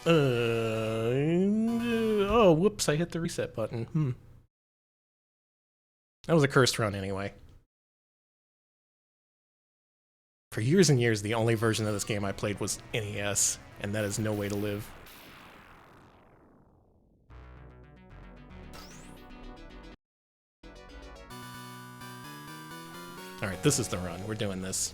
Oh, whoops, I hit the reset button. That was a cursed run anyway. For years and years, the only version of this game I played was NES, and that is no way to live. Alright, this is the run. We're doing this.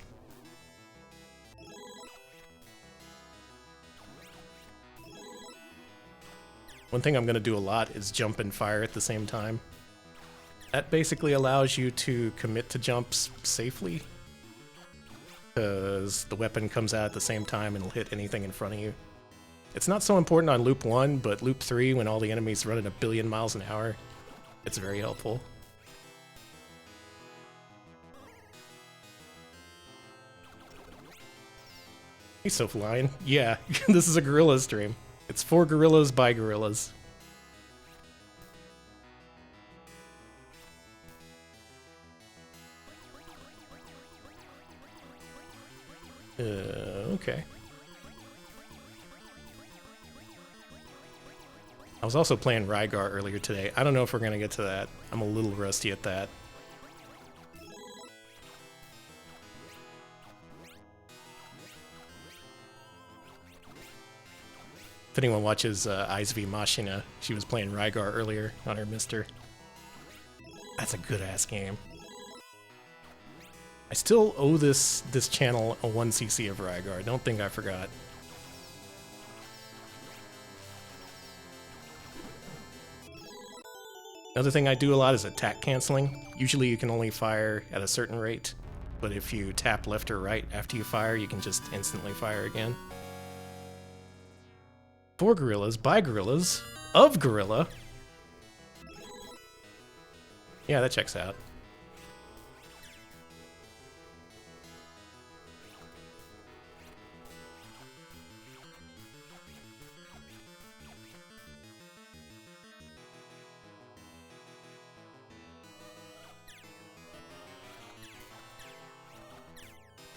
One thing I'm going to do a lot is jump and fire at the same time. That basically allows you to commit to jumps safely, because the weapon comes out at the same time and it'll hit anything in front of you. It's not so important on Loop 1, but Loop 3, when all the enemies run at 1 billion miles an hour, it's very helpful. Hey, Sophline. Yeah, this is a gorilla stream. It's for gorillas by gorillas. Okay. I was also playing Rygar earlier today. I don't know if we're gonna get to that. I'm a little rusty at that. If anyone watches Eyes v Machina, she was playing Rygar earlier on her Mister. That's a good-ass game. I still owe this channel a 1cc of Rygar. I don't think I forgot. Another thing I do a lot is attack canceling. Usually you can only fire at a certain rate, but if you tap left or right after you fire, you can just instantly fire again. For gorillas, by gorillas, of gorilla. Yeah, that checks out.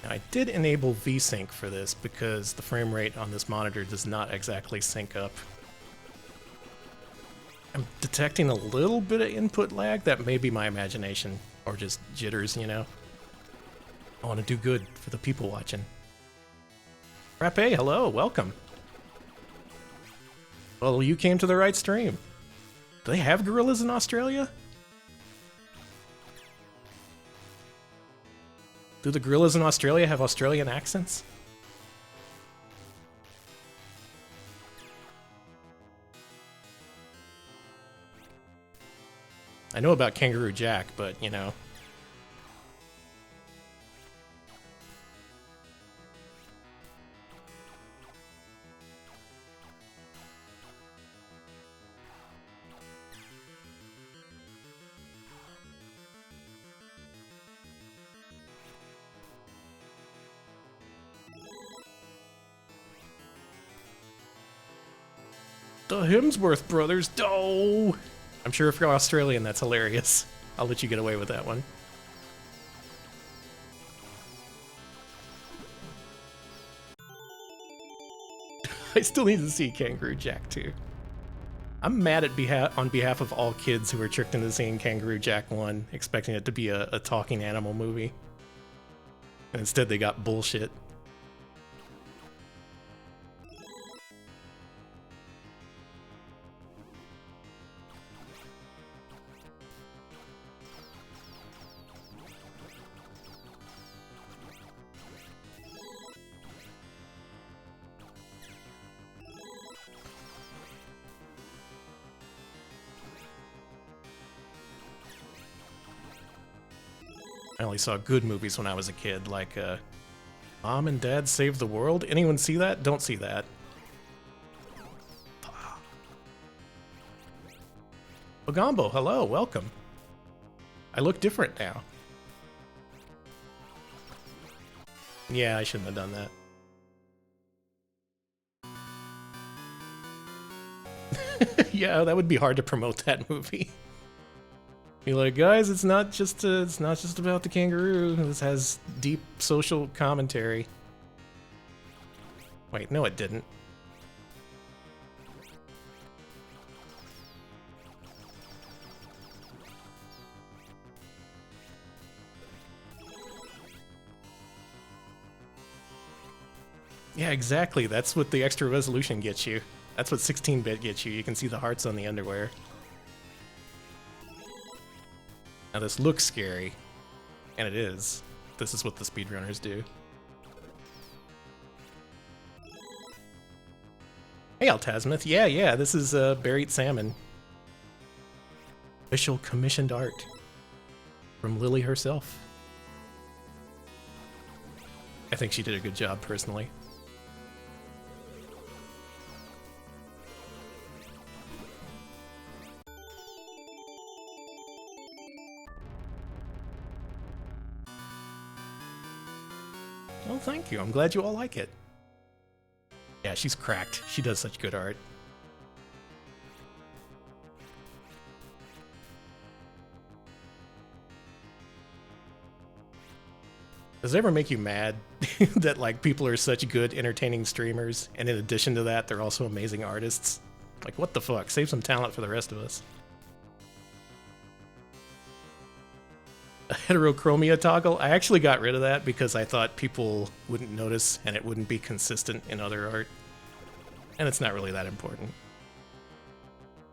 Now, I did enable VSync for this because the frame rate on this monitor does not exactly sync up. I'm detecting a little bit of input lag. That may be my imagination, or just jitters, you know? I want to do good for the people watching. Frappe, hello, welcome. Well, you came to the right stream. Do they have gorillas in Australia? Do the gorillas in Australia have Australian accents? I know about Kangaroo Jack, but, you know. The Hemsworth brothers, oh! I'm sure if you're Australian, that's hilarious. I'll let you get away with that one. I still need to see Kangaroo Jack too. I'm mad at on behalf of all kids who were tricked into seeing Kangaroo Jack 1, expecting it to be a talking animal movie. And instead they got bullshit. I only saw good movies when I was a kid, like Mom and Dad Save the World. Anyone see that? Don't see that. Bagombo, hello, welcome. I look different now. Yeah, I shouldn't have done that. Yeah, that would be hard to promote that movie. Be like, guys, it's not just about the kangaroo. This has deep social commentary. Wait, no, it didn't. Yeah, exactly. That's what the extra resolution gets you. That's what 16-bit gets you. You can see the hearts on the underwear. Now this looks scary, and it is. This is what the speedrunners do. Hey, Altasmith. Yeah, this is Buried Salmon. Official commissioned art from Lily herself. I think she did a good job, personally. Well, thank you. I'm glad you all like it. Yeah, she's cracked. She does such good art. Does it ever make you mad that like people are such good, entertaining streamers, and in addition to that, they're also amazing artists? Like, what the fuck? Save some talent for the rest of us. A heterochromia toggle? I actually got rid of that because I thought people wouldn't notice and it wouldn't be consistent in other art. And it's not really that important.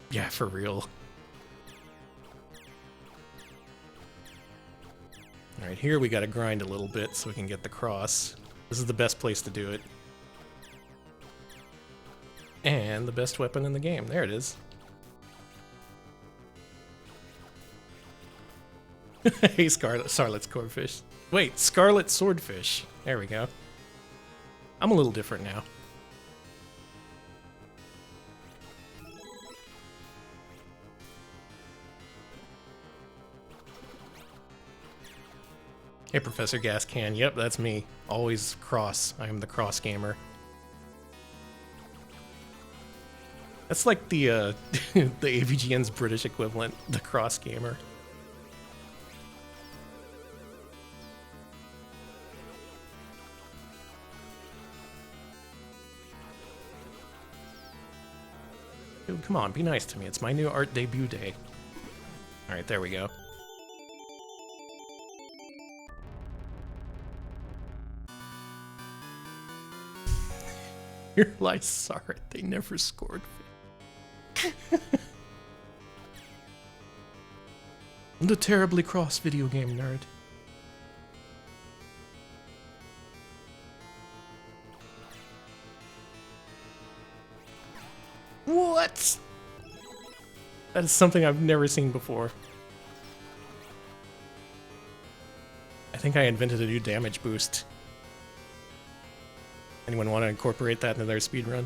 Yeah, for real. Alright, here we gotta grind a little bit so we can get the cross. This is the best place to do it. And the best weapon in the game. There it is. Hey, Scarlet's Swordfish. Wait, Scarlet Swordfish. There we go. I'm a little different now. Hey, Professor Gascan. Yep, that's me. Always cross. I am the cross gamer. That's like the the AVGN's British equivalent, the cross gamer. Dude, come on, be nice to me. It's my new art debut day. Alright, there we go. Here lies Sarah. They never scored. The terribly cross video game nerd. What? That is something I've never seen before. I think I invented a new damage boost. Anyone want to incorporate that into their speedrun?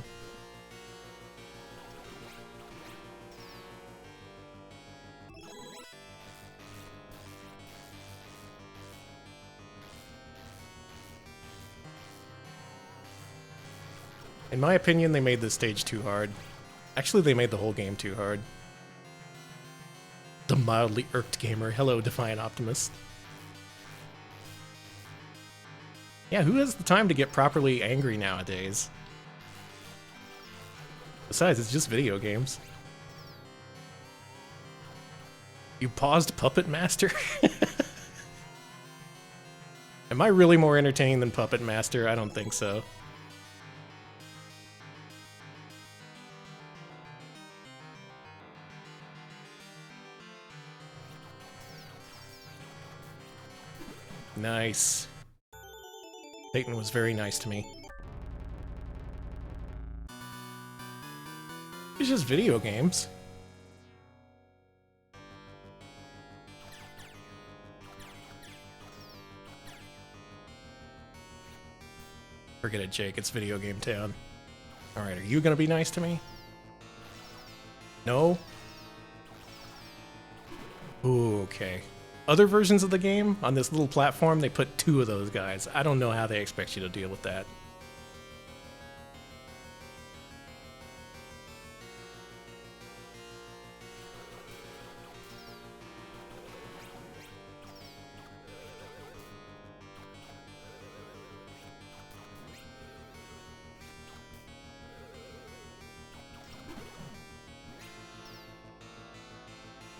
In my opinion, they made this stage too hard. Actually, they made the whole game too hard. The mildly irked gamer. Hello, Defiant Optimist. Yeah, who has the time to get properly angry nowadays? Besides, it's just video games. You paused Puppet Master? Am I really more entertaining than Puppet Master? I don't think so. Nice. Satan was very nice to me. It's just video games. Forget it, Jake. It's video game town. Alright, are you gonna be nice to me? No? Ooh, okay. Other versions of the game, on this little platform, they put 2 of those guys. I don't know how they expect you to deal with that.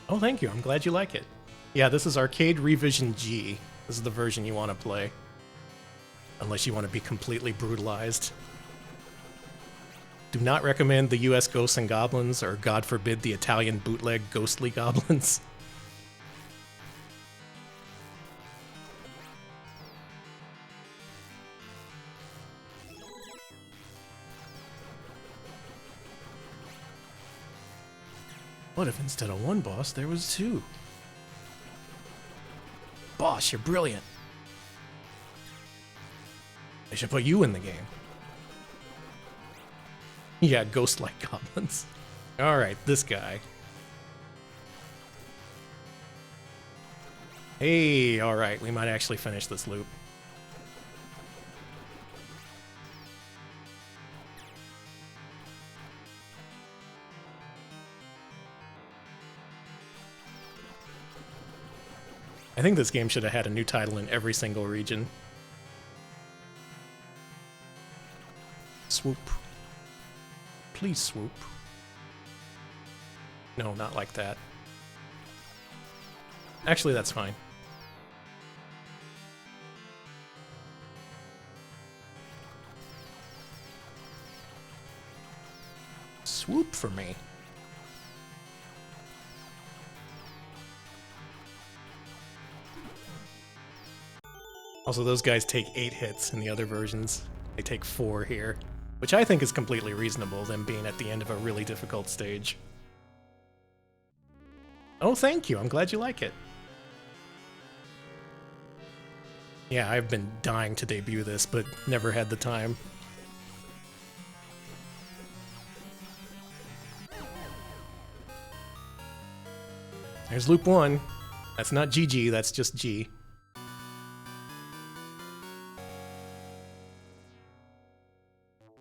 Oh, thank you. I'm glad you like it. Yeah, this is Arcade Revision G. This is the version you want to play. Unless you want to be completely brutalized. Do not recommend the US Ghosts and Goblins, or God forbid the Italian bootleg Ghostly Goblins. What if instead of one boss, there was two? Boss, you're brilliant. They should put you in the game. Yeah, ghost-like goblins. Alright, this guy. Hey, alright, we might actually finish this loop. I think this game should have had a new title in every single region. Swoop. Please swoop. No, not like that. Actually, that's fine. Swoop for me. Also, those guys take 8 hits in the other versions. They take 4 here, which I think is completely reasonable, them being at the end of a really difficult stage. Oh, thank you. I'm glad you like it. Yeah, I've been dying to debut this, but never had the time. There's loop 1. That's not GG, that's just G.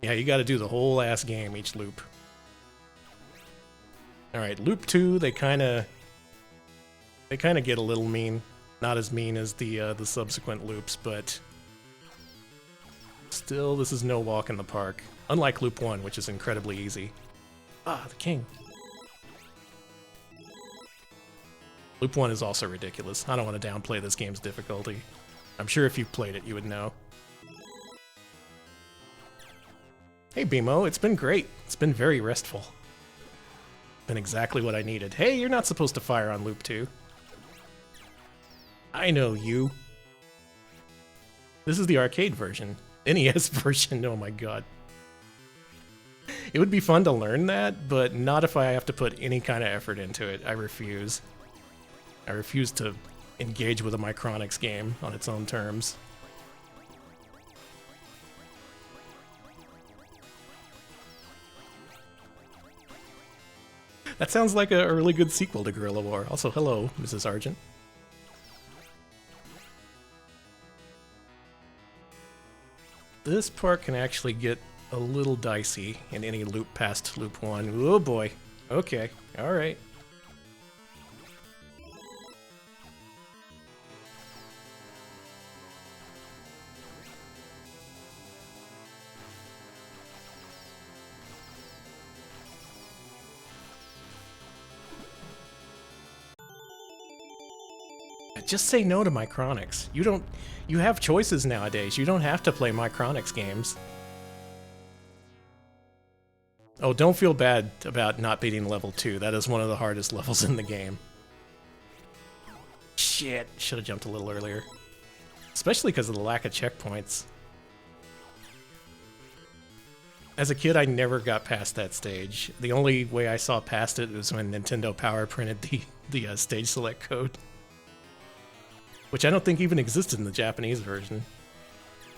Yeah, you gotta do the whole ass game each loop. Alright, loop 2, they kinda get a little mean. Not as mean as the subsequent loops, but still, this is no walk in the park. Unlike loop 1, which is incredibly easy. Ah, the king. Loop 1 is also ridiculous. I don't want to downplay this game's difficulty. I'm sure if you played it, you would know. Hey, BMO, it's been great. It's been very restful. Been exactly what I needed. Hey, you're not supposed to fire on loop 2. I know you. This is the arcade version. NES version, oh my god. It would be fun to learn that, but not if I have to put any kind of effort into it. I refuse. I refuse to engage with a Micronix game on its own terms. That sounds like a really good sequel to Guerrilla War. Also, hello, Mrs. Argent. This part can actually get a little dicey in any loop past loop 1. Oh boy. Okay, alright. Just say no to Micronix. You have choices nowadays. You don't have to play Micronix games. Oh, don't feel bad about not beating level 2. That is one of the hardest levels in the game. Shit, should have jumped a little earlier. Especially because of the lack of checkpoints. As a kid, I never got past that stage. The only way I saw past it was when Nintendo Power printed the stage select code. Which I don't think even existed in the Japanese version.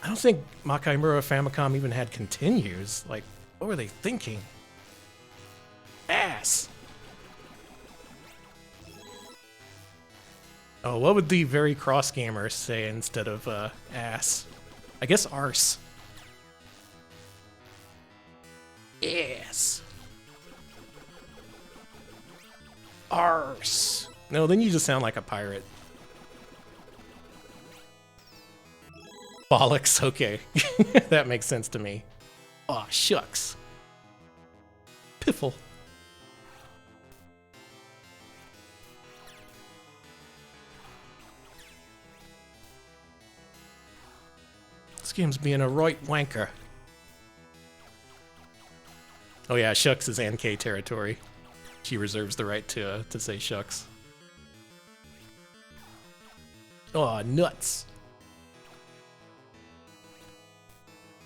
I don't think Makaimura Famicom even had continues. Like, what were they thinking? Ass! Oh, what would the very cross gamer say instead of ass? I guess arse. Yes. Arse. No, then you just sound like a pirate. Bollocks, okay. That makes sense to me. Aw, shucks. Piffle. This game's being a right wanker. Oh yeah, shucks is NK territory. She reserves the right to say shucks. Oh, nuts.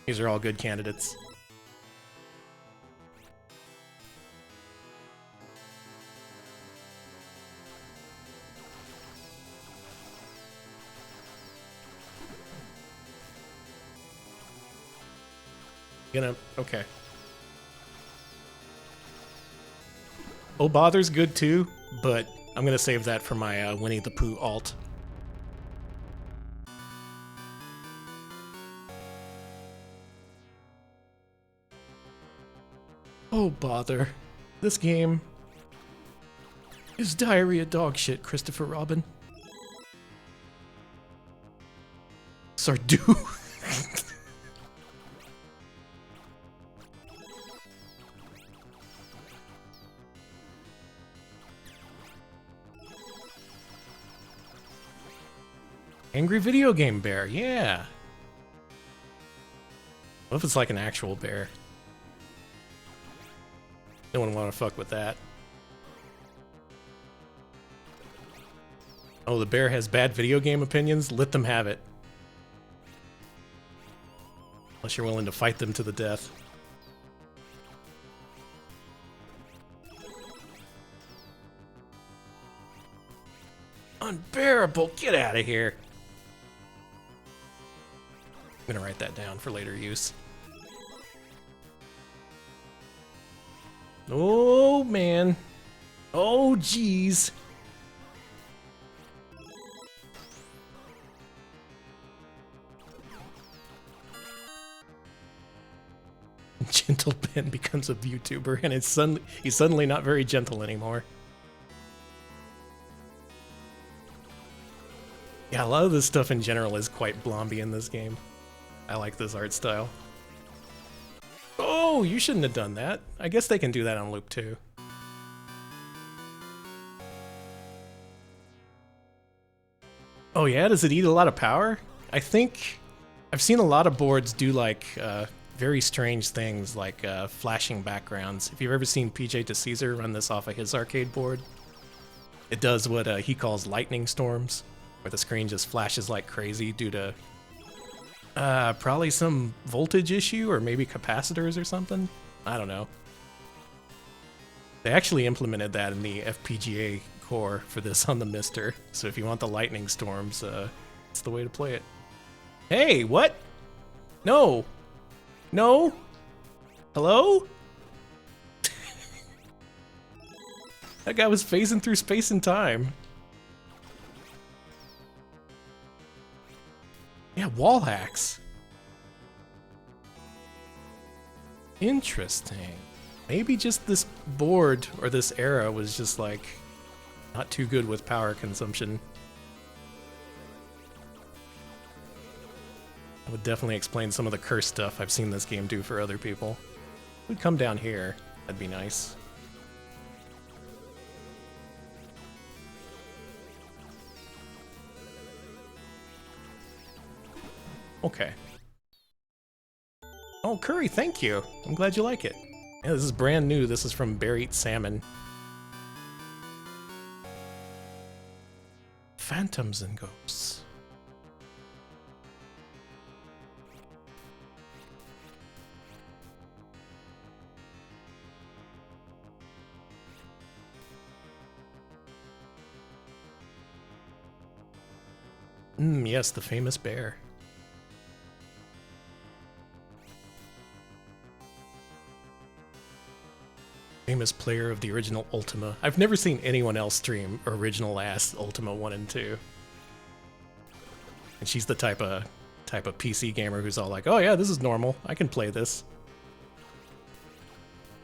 These are all good candidates. Okay. Oh, Bother's good too, but I'm gonna save that for my Winnie the Pooh alt. Oh, bother. This game is diarrhea dog shit, Christopher Robin. Sardu. Angry video game bear, yeah. What if it's like an actual bear? No one want to fuck with that. Oh, the bear has bad video game opinions? Let them have it. Unless you're willing to fight them to the death. Unbearable! Get out of here! I'm gonna write that down for later use. Oh, man. Oh, jeez. Gentle Ben becomes a VTuber, and he's suddenly not very gentle anymore. Yeah, a lot of this stuff in general is quite blomby in this game. I like this art style. Oh, you shouldn't have done that. I guess they can do that on loop too. Oh yeah, does it eat a lot of power? I think I've seen a lot of boards do like very strange things like flashing backgrounds. If you've ever seen PJ to Caesar run this off of his arcade board, it does what he calls lightning storms, where the screen just flashes like crazy due to probably some voltage issue or maybe capacitors or something. I don't know. They actually implemented that in the FPGA core for this on the Mister. So if you want the lightning storms, it's the way to play it. Hey, what? No. No? Hello? That guy was phasing through space and time. Yeah, wall hacks. Interesting. Maybe just this board or this era was just like not too good with power consumption. That would definitely explain some of the curse stuff I've seen this game do for other people. We'd come down here. That'd be nice. Okay. Oh, curry, thank you. I'm glad you like it. Yeah, this is brand new. This is from Bear Eat Salmon. Phantoms and Ghosts. Yes, the famous bear. Famous player of the original Ultima. I've never seen anyone else stream original ass Ultima 1 and 2. And she's the type of PC gamer who's all like, oh yeah, this is normal. I can play this.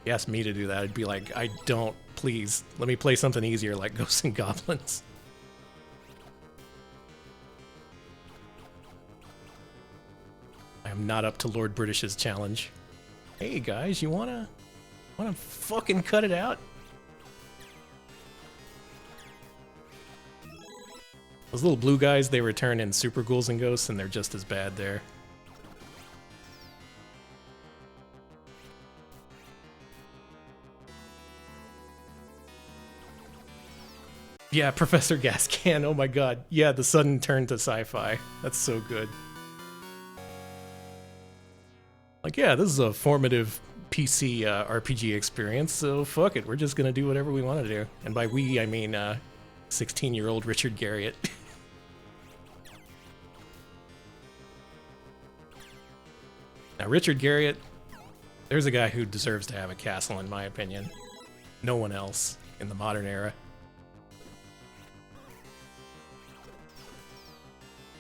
If you asked me to do that, I'd be like, I don't, please. Let me play something easier like Ghosts and Goblins. I am not up to Lord British's challenge. Hey guys, you wanna fucking cut it out? Those little blue guys, they return in Super Ghouls and Ghosts, and they're just as bad there. Yeah, Professor Gascan, oh my god. Yeah, the sudden turn to sci-fi. That's so good. Like, yeah, this is a formative PC RPG experience, so fuck it, we're just gonna do whatever we want to do. And by we, I mean 16-year-old Richard Garriott. Now, Richard Garriott, there's a guy who deserves to have a castle, in my opinion. No one else in the modern era.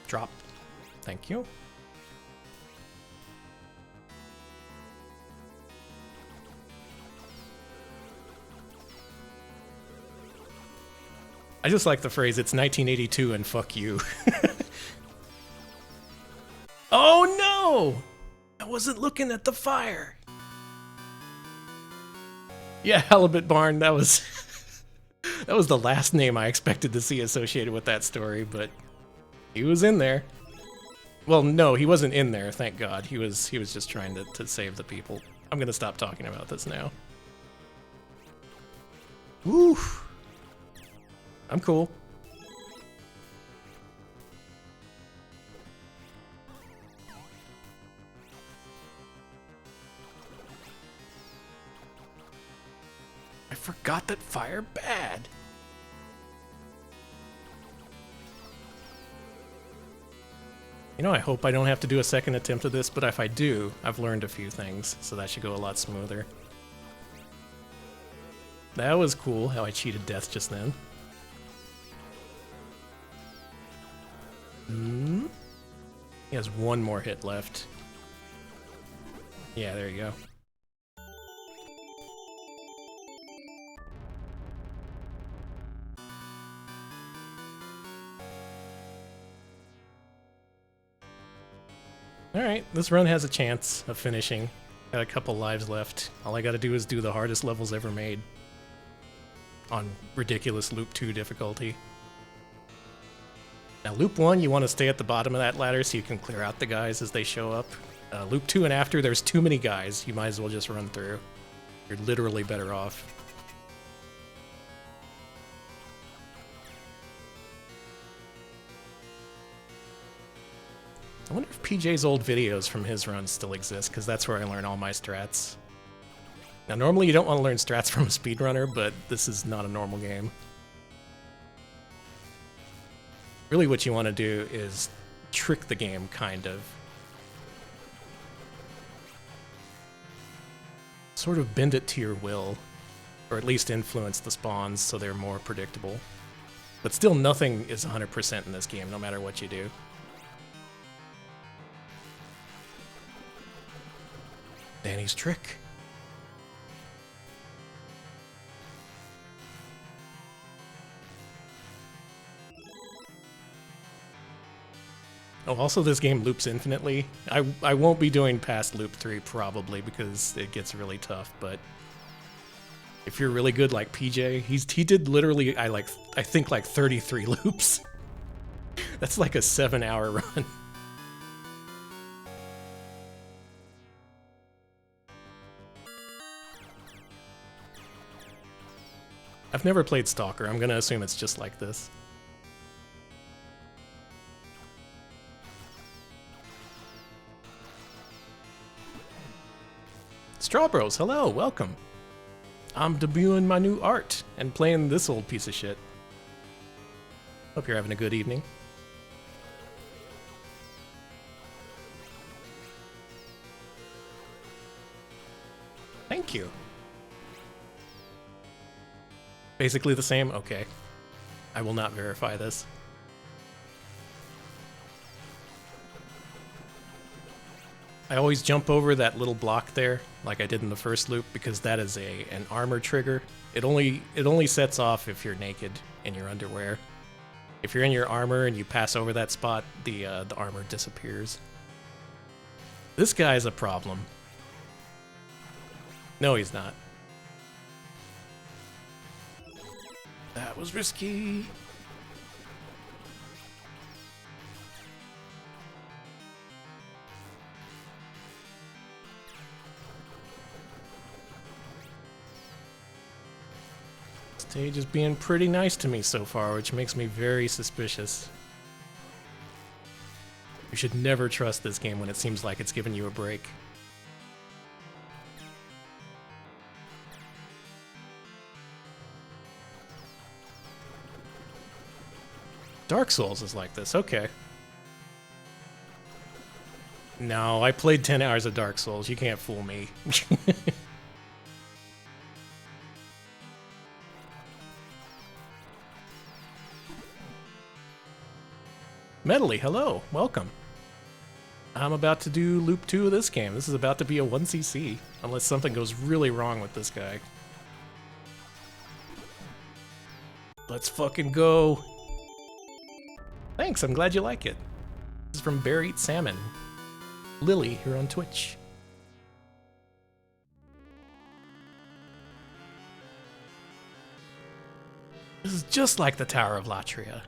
Drop. Thank you. I just like the phrase, it's 1982 and fuck you. Oh no! I wasn't looking at the fire. Yeah, Halibut Barn, that was that was the last name I expected to see associated with that story, but he was in there. Well, no, he wasn't in there, thank God. He was just trying to save the people. I'm gonna stop talking about this now. Woo! I'm cool. I forgot that fire bad. You know, I hope I don't have to do a second attempt at this, but if I do, I've learned a few things, so that should go a lot smoother. That was cool, how I cheated death just then. He has one more hit left. Yeah, there you go. Alright, this run has a chance of finishing. Got a couple lives left. All I gotta do is do the hardest levels ever made. On ridiculous Loop 2 difficulty. Now, Loop 1, you want to stay at the bottom of that ladder so you can clear out the guys as they show up. Loop 2 and after, there's too many guys. You might as well just run through. You're literally better off. I wonder if PJ's old videos from his run still exist, because that's where I learn all my strats. Now, normally you don't want to learn strats from a speedrunner, but this is not a normal game. Really what you want to do is trick the game, kind of. Sort of bend it to your will, or at least influence the spawns so they're more predictable. But still, nothing is 100% in this game, no matter what you do. Danny's trick. Oh, also this game loops infinitely. I won't be doing past loop 3 probably because it gets really tough, but if you're really good like PJ, he did literally I think like 33 loops. That's like a 7-hour run. I've never played Stalker. I'm gonna assume it's just like this. Strawbros, hello, welcome. I'm debuting my new art and playing this old piece of shit. Hope you're having a good evening. Thank you. Basically the same? Okay. I will not verify this. I always jump over that little block there, like I did in the first loop, because that is an armor trigger. It only sets off if you're naked in your underwear. If you're in your armor and you pass over that spot, the armor disappears. This guy's a problem. No, he's not. That was risky. Stage is being pretty nice to me so far, which makes me very suspicious. You should never trust this game when it seems like it's giving you a break. Dark Souls is like this, okay. No, I played 10 hours of Dark Souls. You can't fool me. Medley, hello, welcome. I'm about to do Loop 2 of this game. This is about to be a 1cc, unless something goes really wrong with this guy. Let's fucking go. Thanks, I'm glad you like it. This is from Bear Eat Salmon. Lily here on Twitch. This is just like the Tower of Latria.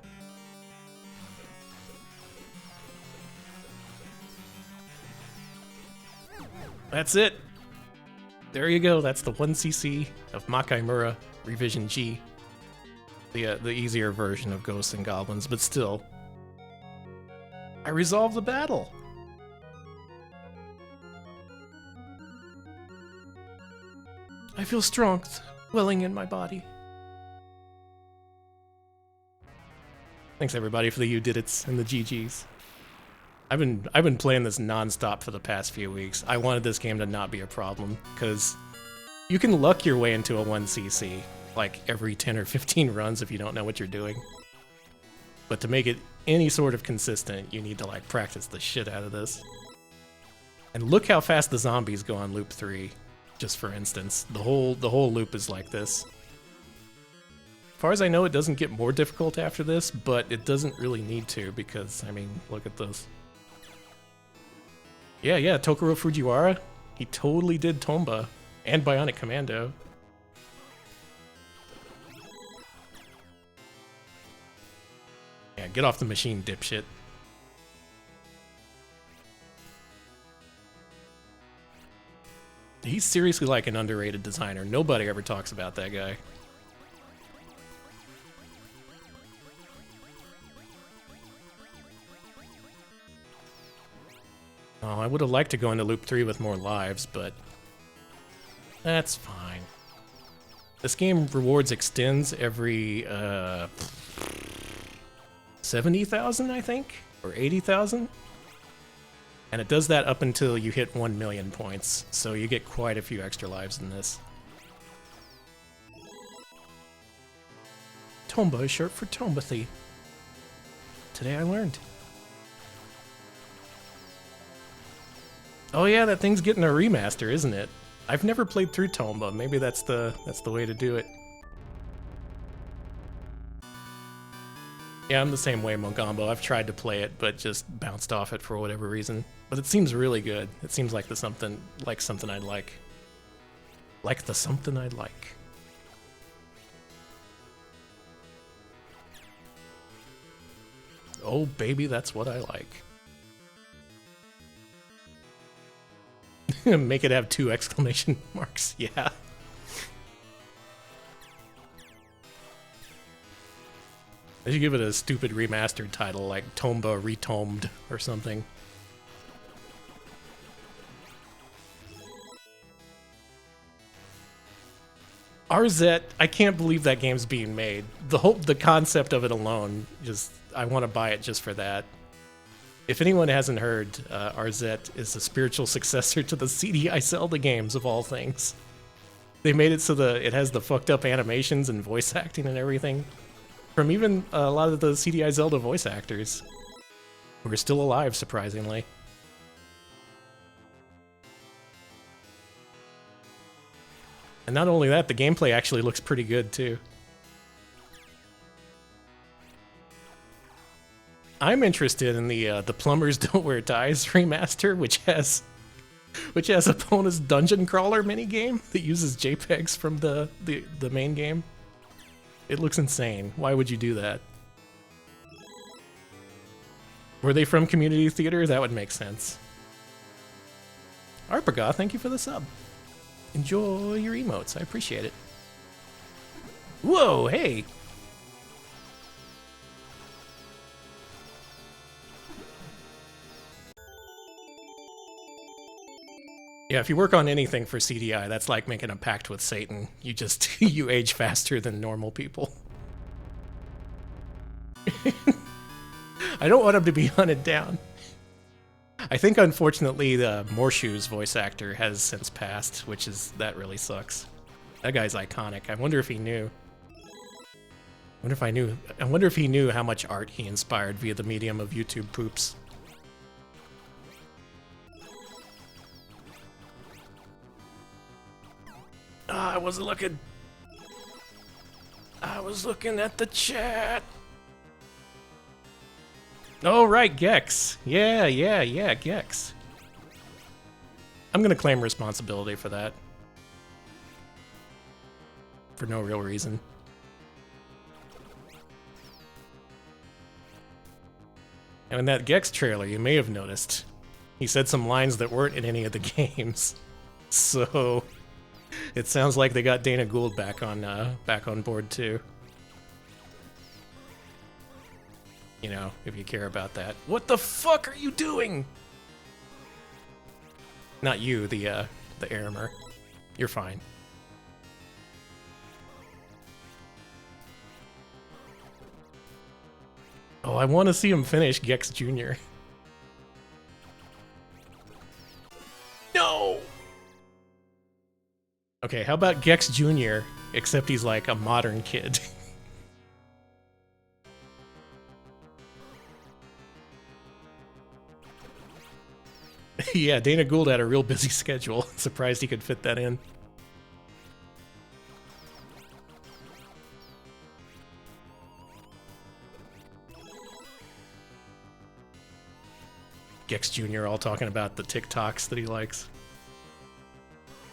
That's it. There you go. That's the 1cc of Makaimura Revision G. The easier version of Ghosts and Goblins, but still. I resolved the battle. I feel strength welling in my body. Thanks everybody for the you did it's and the GGs. I've been playing this non-stop for the past few weeks. I wanted this game to not be a problem, because you can luck your way into a 1cc, like every 10 or 15 runs if you don't know what you're doing. But to make it any sort of consistent, you need to like practice the shit out of this. And look how fast the zombies go on Loop 3, just for instance. The whole loop is like this. As far as I know, it doesn't get more difficult after this, but it doesn't really need to, because, I mean, look at this. Yeah, Tokuro Fujiwara, he totally did Tomba and Bionic Commando. Yeah, get off the machine, dipshit. He's seriously like an underrated designer. Nobody ever talks about that guy. Oh, I would have liked to go into Loop 3 with more lives, but that's fine. This game rewards extends every 70,000, I think, or 80,000. And it does that up until you hit 1 million points, so you get quite a few extra lives in this. Tomba is short for Tombathy. Today I learned. Oh yeah, that thing's getting a remaster, isn't it? I've never played through Tomba. Maybe that's the way to do it. Yeah, I'm the same way, Mogambo. I've tried to play it, but just bounced off it for whatever reason. But it seems really good. It seems like something I'd like. Like the something I'd like. Oh baby, that's what I like. Make it have 2 exclamation marks, yeah. They should give it a stupid remastered title like Tomba Retombed or something. RZ, I can't believe that game's being made. The concept of it alone, just I want to buy it just for that. If anyone hasn't heard, RZ is the spiritual successor to the CDI Zelda games of all things. They made it so it has the fucked up animations and voice acting and everything. From even a lot of the CDI Zelda voice actors, who are still alive, surprisingly. And not only that, the gameplay actually looks pretty good, too. I'm interested in the Plumbers Don't Wear Ties remaster, which has Epona's Dungeon Crawler minigame that uses JPEGs from the main game. It looks insane. Why would you do that? Were they from Community Theater? That would make sense. Arpaga, thank you for the sub. Enjoy your emotes. I appreciate it. Whoa, hey! Yeah, if you work on anything for CDI, that's like making a pact with Satan. You just, you age faster than normal people. I don't want him to be hunted down. I think, unfortunately, the Morshu's voice actor has since passed, that really sucks. That guy's iconic. I wonder if he knew. I wonder if he knew how much art he inspired via the medium of YouTube poops. I was looking at the chat. Oh, right, Gex. Yeah, Gex. I'm gonna claim responsibility for that. For no real reason. And in that Gex trailer, you may have noticed, he said some lines that weren't in any of the games. So it sounds like they got Dana Gould back on board too. You know, if you care about that. What the fuck are you doing? Not you, the Aramer. You're fine. Oh, I want to see him finish Gex Jr. No! Okay, how about Gex Jr., except he's like a modern kid? Yeah, Dana Gould had a real busy schedule. Surprised he could fit that in. Gex Jr. all talking about the TikToks that he likes.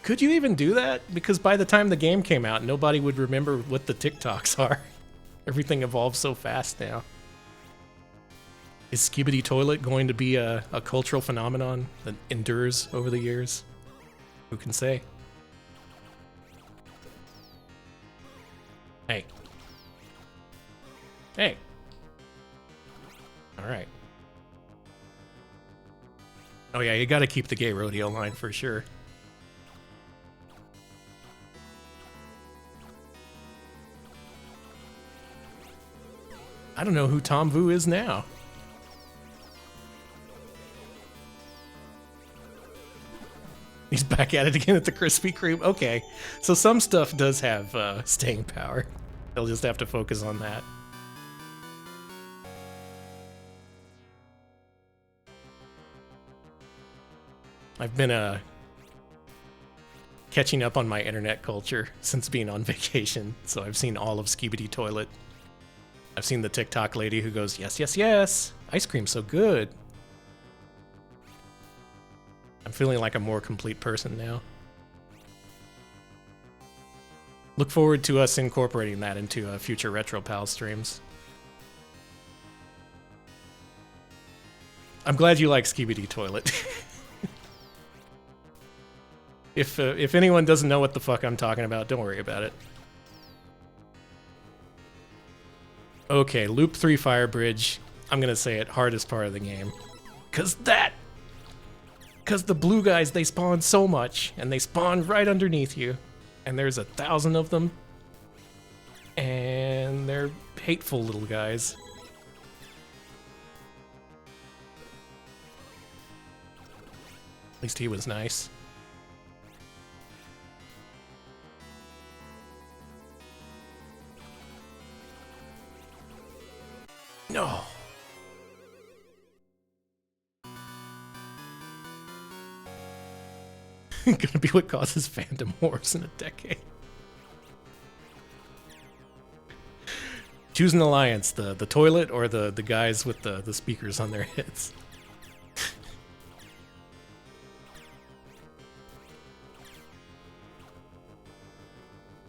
Could you even do that? Because by the time the game came out, nobody would remember what the TikToks are. Everything evolves so fast now. Is Skibidi Toilet going to be a cultural phenomenon that endures over the years? Who can say? Hey. Hey. Alright. Oh yeah, you gotta keep the gay rodeo line for sure. I don't know who Tom Vu is now. He's back at it again at the Krispy Kreme. Okay, so some stuff does have staying power. They'll just have to focus on that. I've been catching up on my internet culture since being on vacation, so I've seen all of Skibidi Toilet. I've seen the TikTok lady who goes, yes, yes, yes, ice cream's so good. I'm feeling like a more complete person now. Look forward to us incorporating that into future Retro Pal streams. I'm glad you like Skibidi Toilet. If anyone doesn't know what the fuck I'm talking about, don't worry about it. Okay, Loop 3 Fire Bridge. I'm gonna say it, hardest part of the game. Cause the blue guys, they spawn so much, and they spawn right underneath you. And there's 1,000 of them. And they're hateful little guys. At least he was nice. No. Gonna be what causes fandom wars in a decade. Choose an alliance, the toilet or the guys with the speakers on their heads.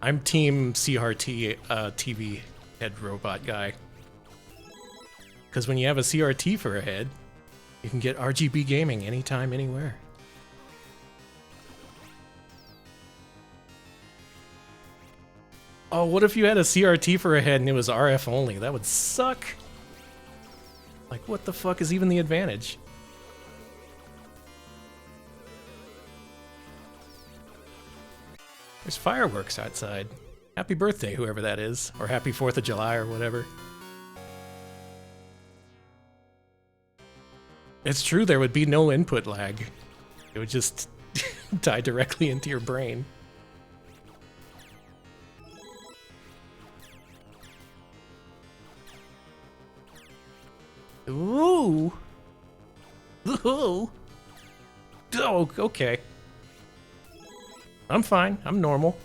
I'm team CRT TV head robot guy. Because when you have a CRT for a head, you can get RGB gaming anytime, anywhere. Oh, what if you had a CRT for a head and it was RF only? That would suck. Like, what the fuck is even the advantage? There's fireworks outside. Happy birthday, whoever that is. Or happy 4th of July or whatever. It's true, there would be no input lag. It would just die directly into your brain. Ooh. Ooh. Oh, okay. I'm fine. I'm normal.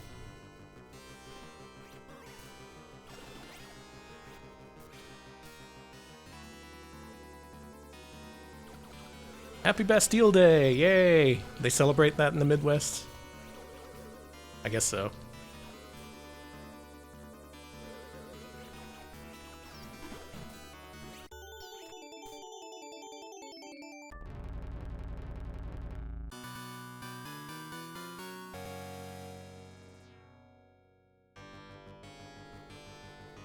Happy Bastille Day! Yay! They celebrate that in the Midwest? I guess so.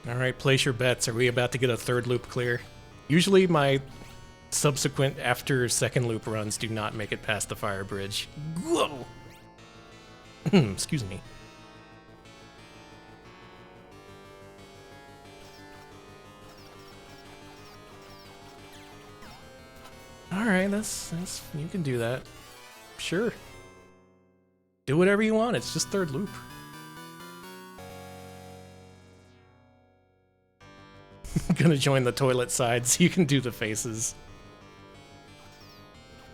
Alright, place your bets. Are we about to get a third loop clear? Usually my subsequent after second loop runs do not make it past the fire bridge. Whoa! Excuse me. Alright, that's you can do that. Sure. Do whatever you want, it's just third loop. Gonna join the toilet side so you can do the faces.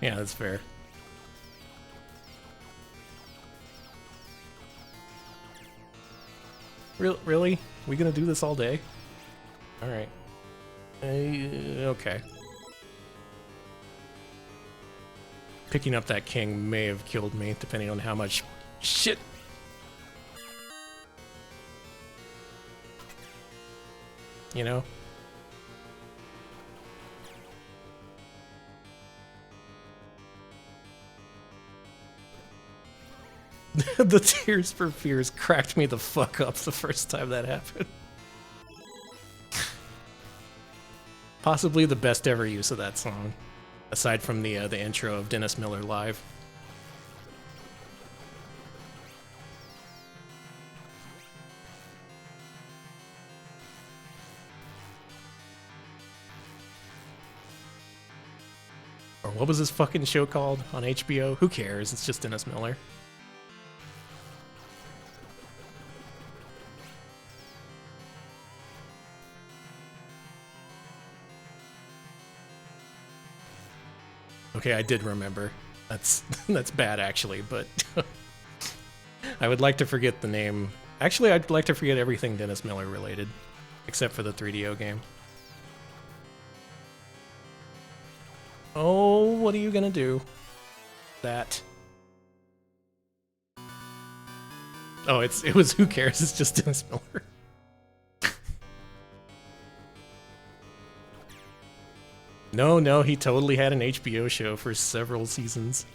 Yeah, that's fair. Really? We gonna do this all day? Alright. Okay. Picking up that king may have killed me, depending on how much shit. You know? The Tears for Fears cracked me the fuck up the first time that happened. Possibly the best ever use of that song, aside from the intro of Dennis Miller Live. Or what was this fucking show called on HBO? Who cares? It's just Dennis Miller. Okay, I did remember. That's bad actually, but I would like to forget the name. Actually, I'd like to forget everything Dennis Miller related, except for the 3DO game. Oh, what are you gonna do? That. Oh, it was who cares? It's just Dennis Miller. No, he totally had an HBO show for several seasons.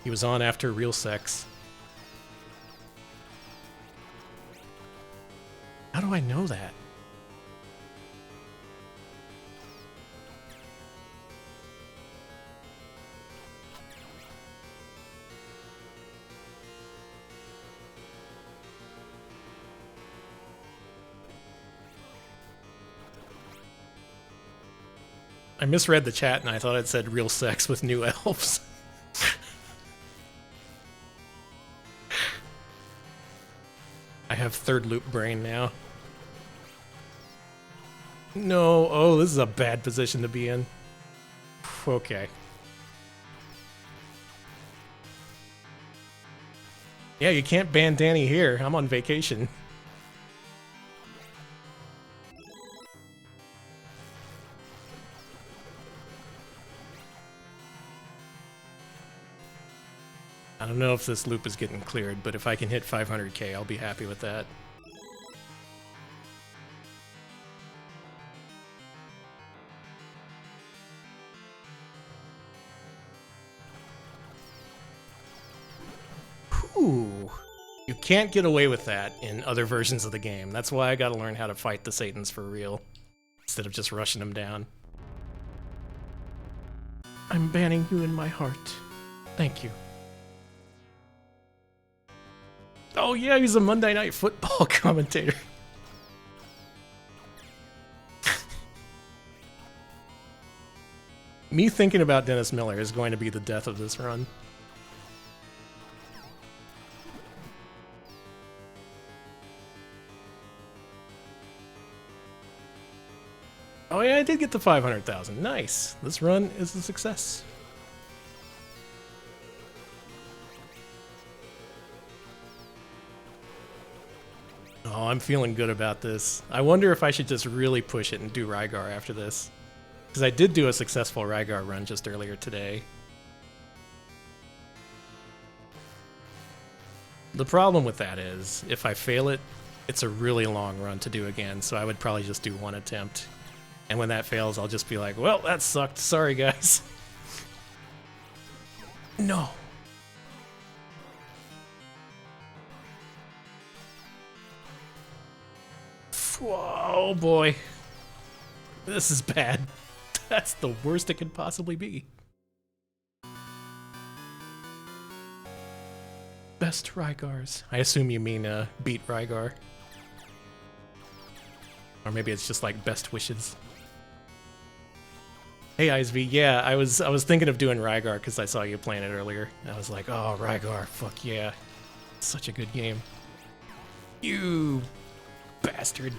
He was on after Real Sex. How do I know that? I misread the chat and I thought it said Real Sex with New Elves. I have third loop brain now. No, oh, this is a bad position to be in. Okay. Yeah, you can't ban Danny here. I'm on vacation. I don't know if this loop is getting cleared, but if I can hit 500k, I'll be happy with that. Ooh. You can't get away with that in other versions of the game. That's why I gotta learn how to fight the Satans for real, instead of just rushing them down. I'm banning you in my heart. Thank you. Oh yeah, he's a Monday Night Football commentator. Me thinking about Dennis Miller is going to be the death of this run. Oh yeah, I did get the 500,000. Nice. This run is a success. Oh, I'm feeling good about this. I wonder if I should just really push it and do Rygar after this. Because I did do a successful Rygar run just earlier today. The problem with that is, if I fail it, it's a really long run to do again, so I would probably just do one attempt. And when that fails, I'll just be like, well, that sucked. Sorry, guys. No. Oh boy. This is bad. That's the worst it could possibly be. Best Rygars. I assume you mean beat Rygar. Or maybe it's just like best wishes. Hey ISV, yeah, I was thinking of doing Rygar because I saw you playing it earlier. I was like, oh, Rygar, fuck yeah. It's such a good game. You bastard.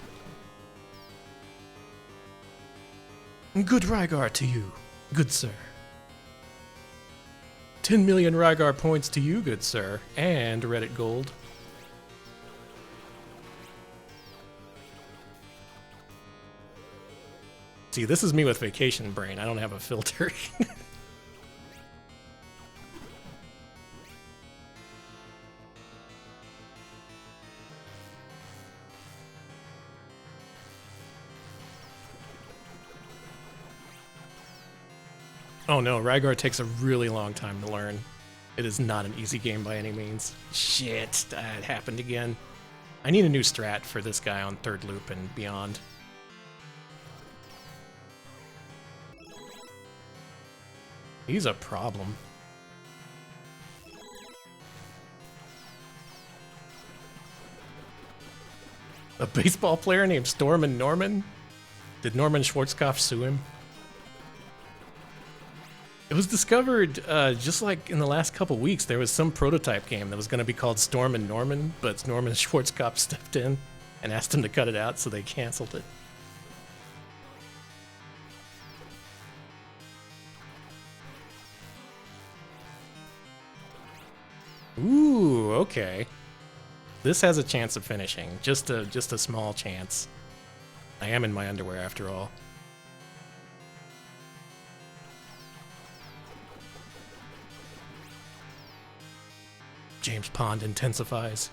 Good Rygar to you, good sir. 10 million Rygar points to you, good sir, and Reddit gold. See, this is me with vacation brain. I don't have a filter. Oh no, Rygar takes a really long time to learn. It is not an easy game by any means. Shit, that happened again. I need a new strat for this guy on third loop and beyond. He's a problem. A baseball player named Stormin' Norman? Did Norman Schwarzkopf sue him? It was discovered just like in the last couple weeks. There was some prototype game that was going to be called Stormin' Norman, but Norman Schwarzkopf stepped in and asked him to cut it out, so they canceled it. Ooh, okay. This has a chance of finishing. Just a small chance. I am in my underwear after all. James Pond intensifies.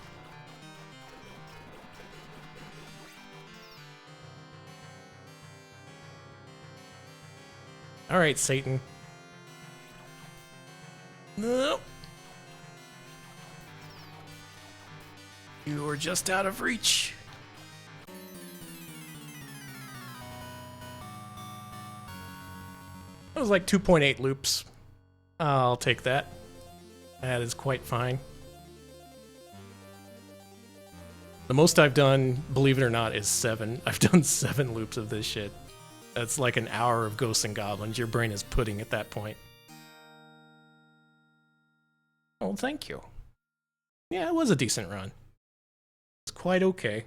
All right, Satan. No. You were just out of reach. That was like 2.8 loops. I'll take that. That is quite fine. The most I've done, believe it or not, is 7. I've done 7 loops of this shit. That's like an hour of Ghosts and Goblins. Your brain is pudding at that point. Oh, thank you. Yeah, it was a decent run. It's quite okay.